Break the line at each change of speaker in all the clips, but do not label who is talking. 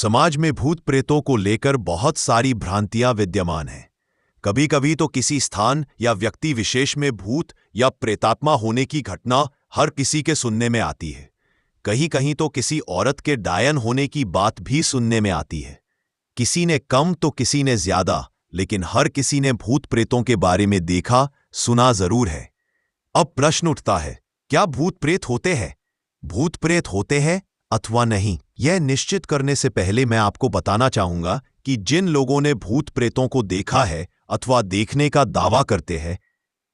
समाज में भूत प्रेतों को लेकर बहुत सारी भ्रांतियां विद्यमान हैं। कभी कभी तो किसी स्थान या व्यक्ति विशेष में भूत या प्रेतात्मा होने की घटना हर किसी के सुनने में आती है। कहीं कहीं तो किसी औरत के डायन होने की बात भी सुनने में आती है। किसी ने कम तो किसी ने ज्यादा, लेकिन हर किसी ने भूत प्रेतों के बारे में देखा सुना जरूर है। अब प्रश्न उठता है, क्या भूत प्रेत होते हैं? भूत प्रेत होते हैं अथवा नहीं, यह निश्चित करने से पहले मैं आपको बताना चाहूंगा कि जिन लोगों ने भूत प्रेतों को देखा है अथवा देखने का दावा करते हैं,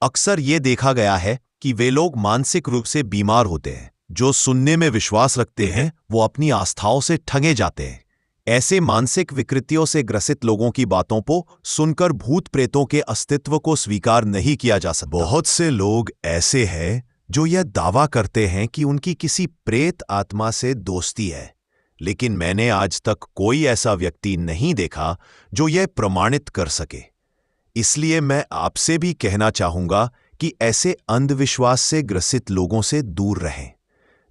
अक्सर यह देखा गया है कि वे लोग मानसिक रूप से बीमार होते हैं। जो सुनने में विश्वास रखते हैं वो अपनी आस्थाओं से ठगे जाते हैं। ऐसे मानसिक विकृतियों से ग्रसित लोगों की बातों को सुनकर भूत प्रेतों के अस्तित्व को स्वीकार नहीं किया जा सकता। बहुत से लोग ऐसे हैं जो यह दावा करते हैं कि उनकी किसी प्रेत आत्मा से दोस्ती है, लेकिन मैंने आज तक कोई ऐसा व्यक्ति नहीं देखा जो यह प्रमाणित कर सके। इसलिए मैं आपसे भी कहना चाहूंगा कि ऐसे अंधविश्वास से ग्रसित लोगों से दूर रहें।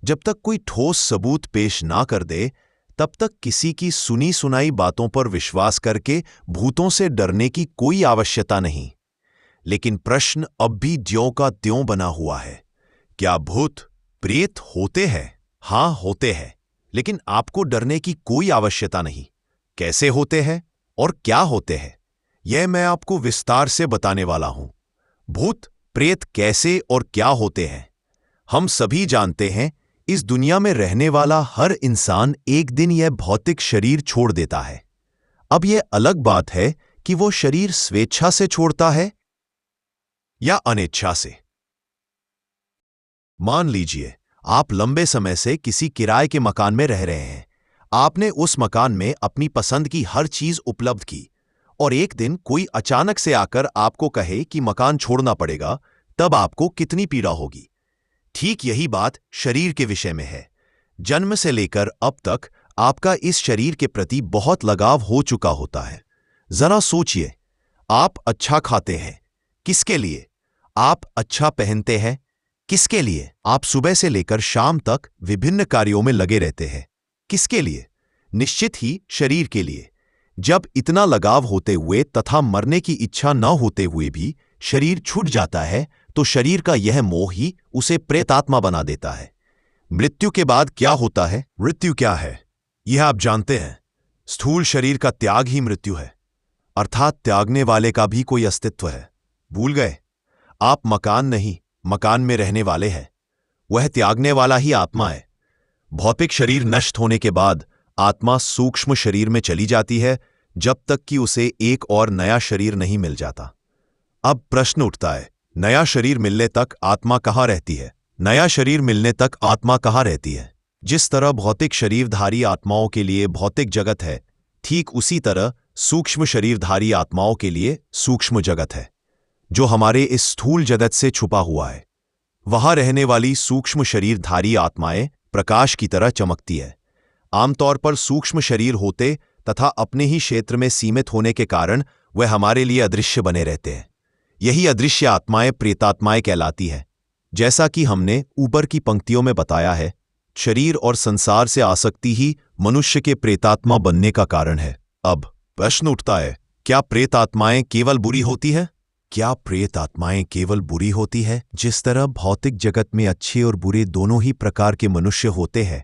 जब तक कोई ठोस सबूत पेश ना कर दे, तब तक किसी की सुनी सुनाई बातों पर विश्वास करके भूतों से डरने की कोई आवश्यकता नहीं। लेकिन प्रश्न अब भी ज्यों का त्यों बना हुआ है, क्या भूत प्रेत होते हैं? हां, होते हैं, लेकिन आपको डरने की कोई आवश्यकता नहीं। कैसे होते हैं और क्या होते हैं, यह मैं आपको विस्तार से बताने वाला हूं। भूत प्रेत कैसे और क्या होते हैं, हम सभी जानते हैं। इस दुनिया में रहने वाला हर इंसान एक दिन यह भौतिक शरीर छोड़ देता है। अब यह अलग बात है कि वो शरीर स्वेच्छा से छोड़ता है या अनिच्छा से। मान लीजिए आप लंबे समय से किसी किराए के मकान में रह रहे हैं। आपने उस मकान में अपनी पसंद की हर चीज उपलब्ध की और एक दिन कोई अचानक से आकर आपको कहे कि मकान छोड़ना पड़ेगा, तब आपको कितनी पीड़ा होगी। ठीक यही बात शरीर के विषय में है। जन्म से लेकर अब तक आपका इस शरीर के प्रति बहुत लगाव हो चुका होता है। जरा सोचिए, आप अच्छा खाते हैं, किसके लिए? आप अच्छा पहनते हैं, किसके लिए? आप सुबह से लेकर शाम तक विभिन्न कार्यों में लगे रहते हैं, किसके लिए? निश्चित ही शरीर के लिए। जब इतना लगाव होते हुए तथा मरने की इच्छा न होते हुए भी शरीर छूट जाता है, तो शरीर का यह मोह ही उसे प्रेतात्मा बना देता है। मृत्यु के बाद क्या होता है? मृत्यु क्या है यह आप जानते हैं? स्थूल शरीर का त्याग ही मृत्यु है, अर्थात त्यागने वाले का भी कोई अस्तित्व है। भूल गए? आप मकान नहीं, मकान में रहने वाले हैं। वह त्यागने वाला ही आत्मा है। भौतिक शरीर नष्ट होने के बाद आत्मा सूक्ष्म शरीर में चली जाती है, जब तक कि उसे एक और नया शरीर नहीं मिल जाता। अब प्रश्न उठता है, नया शरीर मिलने तक आत्मा कहाँ रहती है? नया शरीर मिलने तक आत्मा कहाँ रहती है? जिस तरह भौतिक शरीरधारी आत्माओं के लिए भौतिक जगत है, ठीक उसी तरह सूक्ष्म शरीरधारी आत्माओं के लिए सूक्ष्म जगत है, जो हमारे इस स्थूल जगत से छुपा हुआ है। वहां रहने वाली सूक्ष्म शरीरधारी आत्माएं प्रकाश की तरह चमकती है। आमतौर पर सूक्ष्म शरीर होते तथा अपने ही क्षेत्र में सीमित होने के कारण वह हमारे लिए अदृश्य बने रहते हैं। यही अदृश्य आत्माएं प्रेतात्माएं कहलाती हैं। जैसा कि हमने ऊपर की पंक्तियों में बताया है, शरीर और संसार से आसक्ति ही मनुष्य के प्रेतात्मा बनने का कारण है। अब प्रश्न उठता है, क्या प्रेतात्माएं केवल बुरी होती है? क्या प्रेतात्माएं केवल बुरी होती है? जिस तरह भौतिक जगत में अच्छे और बुरे दोनों ही प्रकार के मनुष्य होते हैं,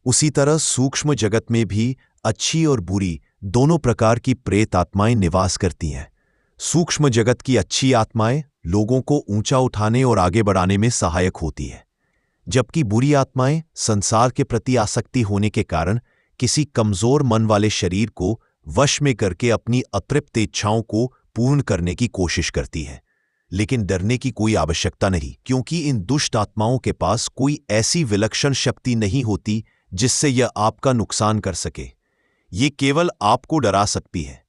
उसी तरह सूक्ष्म जगत में भी अच्छी और बुरी दोनों प्रकार की प्रेत आत्माएं निवास करती हैं। सूक्ष्म जगत की अच्छी आत्माएं लोगों को ऊंचा उठाने और आगे बढ़ाने में सहायक होती है, जबकि बुरी आत्माएं संसार के प्रति आसक्ति होने के कारण किसी कमजोर मन वाले शरीर को वश में करके अपनी अतृप्त इच्छाओं को पूर्ण करने की कोशिश करती हैं। लेकिन डरने की कोई आवश्यकता नहीं, क्योंकि इन दुष्ट आत्माओं के पास कोई ऐसी विलक्षण शक्ति नहीं होती जिससे यह आपका नुकसान कर सके। ये केवल आपको डरा सकती है।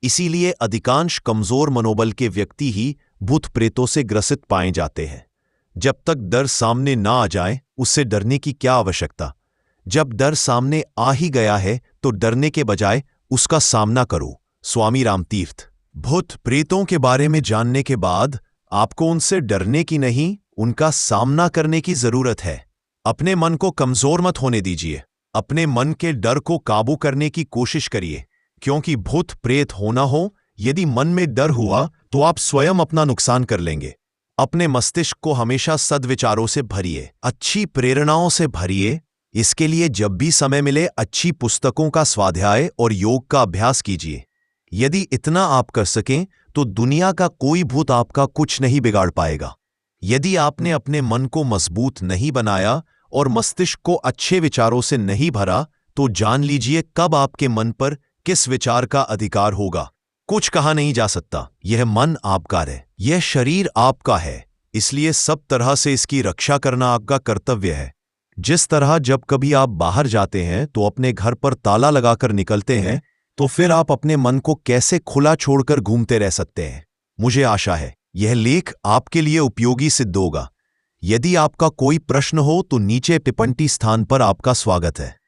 इसीलिए अधिकांश कमजोर मनोबल के व्यक्ति ही भूत प्रेतों से ग्रसित पाए जाते हैं। जब तक डर सामने ना आ जाए, उससे डरने की क्या आवश्यकता? जब डर सामने आ ही गया है तो डरने के बजाय उसका सामना करो। स्वामी रामतीर्थ। भूत प्रेतों के बारे में जानने के बाद आपको उनसे डरने की नहीं, उनका सामना करने की जरूरत है। अपने मन को कमजोर मत होने दीजिए। अपने मन के डर को काबू करने की कोशिश करिए, क्योंकि भूत प्रेत होना हो, यदि मन में डर हुआ तो आप स्वयं अपना नुकसान कर लेंगे। अपने मस्तिष्क को हमेशा सद्विचारों से भरिए, अच्छी प्रेरणाओं से भरिए। इसके लिए जब भी समय मिले अच्छी पुस्तकों का स्वाध्याय और योग का अभ्यास कीजिए। यदि इतना आप कर सकें तो दुनिया का कोई भूत आपका कुछ नहीं बिगाड़ पाएगा। यदि आपने अपने मन को मजबूत नहीं बनाया और मस्तिष्क को अच्छे विचारों से नहीं भरा, तो जान लीजिए कब आपके मन पर किस विचार का अधिकार होगा। कुछ कहा नहीं जा सकता। यह मन आपका है, यह शरीर आपका है, इसलिए सब तरह से इसकी रक्षा करना आपका कर्तव्य है। जिस तरह जब कभी आप बाहर जाते हैं तो अपने घर पर ताला लगाकर निकलते हैं, तो फिर आप अपने मन को कैसे खुला छोड़कर घूमते रह सकते हैं। मुझे आशा है यह लेख आपके लिए उपयोगी सिद्ध होगा। यदि आपका कोई प्रश्न हो तो नीचे टिप्पणी स्थान पर आपका स्वागत है।